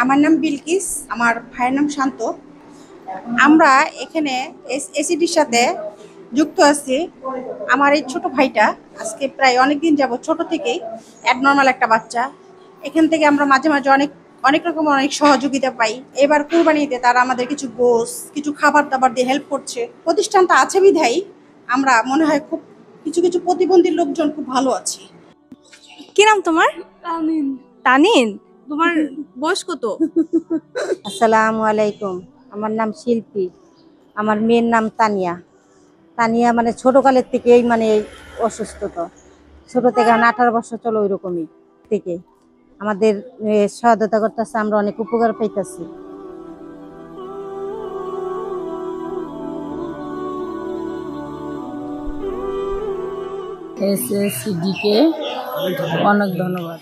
আমার নাম বিলকিস, আমার ভাইয়ের নাম শান্ত। আমরা এখানে এসিডির সাথে যুক্ত আছি। আমার এই ছোট ভাইটা আজকে প্রায় অনেকদিন যাব, ছোট থেকেই অ্যাবনর্মাল একটা বাচ্চা। এখান থেকে আমরা মাঝে মাঝে অনেক অনেক রকম অনেক সহযোগিতা পাই। এবার কুরবানিতে তারা আমাদের কিছু গোস, কিছু খাবার দাবার দিয়ে হেল্প করছে। প্রতিষ্ঠানটা আছে বিধায় আমরা মনে হয় খুব কিছু কিছু প্রতিবন্ধী লোকজন খুব ভালো আছি। কি নাম তোমার? তানিন। তানিন, তোমার বয়স কত? আসসালামু আলাইকুম। আমার নাম শিল্পী। আমার মেয়ের নাম তানিয়া। তানিয়া মানে ছোটকালের থেকেই মানে অসুস্থতা, ছোট থেকে 18 বছর চলো ওই রকমই থেকে আমাদের সহায়তা করতেছে, আমরা অনেক উপকার পাইতেছি। এসএসসিডিকে অনেক ধন্যবাদ।